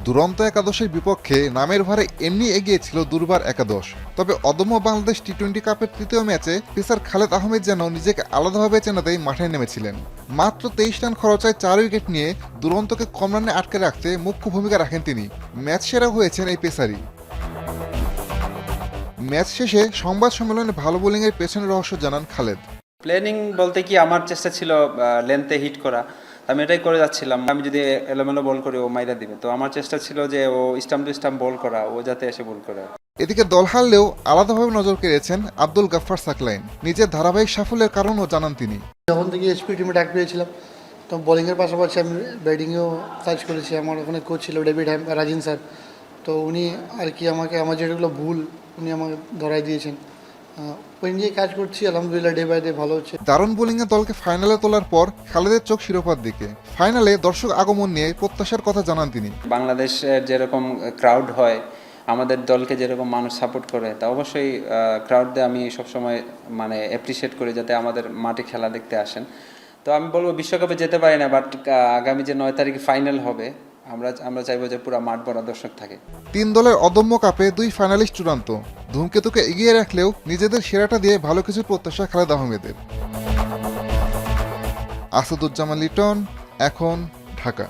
দুরন্ত একাদশের বিপক্ষে নামের ভারে এমনি এগিয়েছিল দুর্বার একাদশ। তবে অদম্য বাংলাদেশ টি-20 কাপের তৃতীয় ম্যাচে পেসার খালেদ আহমেদ যেন নিজেকে আলাদাভাবে চেনাতেই মাঠে নেমেছিলেন। মাত্র 23 রান খরচায় 4 উইকেট নিয়ে দুরন্তকে কম রানে আটকে রাখতে মুখ্য ভূমিকা রাখেন তিনি। ম্যাচ সেরা হয়েছেন এই পেসারই। ম্যাচ শেষে সংবাদ সম্মেলনে ভালো বোলিংয়ের পেছনের রহস্য জানান খালেদ। প্ল্যানিং বলতে কি, আমার চেষ্টা ছিল লেন্থে হিট করা। আমি এটাই করে যাচ্ছিলাম। আমি যদি এলোমেলো বল করি ও মাইরা দিবে, তো আমার চেষ্টা ছিল যে ও স্টাম্প টু স্টাম্প বল করা, ও যাতে এসে বল করে। এদিকে দল হারলেও আলাদাভাবে নজর কেড়েছেন আব্দুল গাফফার সাকলাইন। নিজের ধারাবাহিক সাফল্যের কারণও জানান তিনি। যখন থেকে এসপি টিমে ডাক পেয়েছিলাম, তো বোলিংয়ের পাশাপাশি আমি ব্যাটিংয়েও কাজ করেছি। আমার ওখানে কোচ ছিল ডেভিড রাজিন স্যার, তো উনি আর কি আমাকে আমার যেগুলো ভুল উনি আমাকে ধরাই দিয়েছেন। ওই নিয়ে কাজ করছি, আলহামদুলিল্লাহ ডে বাই ডে ভালো হচ্ছে। দারুণ বোলিংয়ে দলকে ফাইনালে তোলার পর খালেদের চোখ শিরোপার দিকে। ফাইনালে দর্শক আগমন নিয়ে প্রত্যাশার কথা জানান তিনি। বাংলাদেশের যেরকম ক্রাউড হয়, আমাদের দলকে যেরকম মানুষ সাপোর্ট করে, তা অবশ্যই ক্রাউডদের আমি সবসময় মানে অ্যাপ্রিসিয়েট করি যাতে আমাদের মাঠে খেলা দেখতে আসেন। তো আমি বলবো বিশ্বকাপে যেতে পারি না, বাট আগামী যে 9 তারিখে ফাইনাল হবে, আমরা চাইবো যে পুরো মাঠ ভরা দর্শক থাকে। 3 দলের অদম্য কাপে 2 ফাইনালিস্ট চূড়ান্ত। ধূমকেতুকে এগিয়ে রাখলেও নিজেদের সেরাটা দিয়ে ভালো কিছুর প্রত্যাশা খালেদ আহমেদের। আসাদুজ্জামান লিটন, এখন, ঢাকা।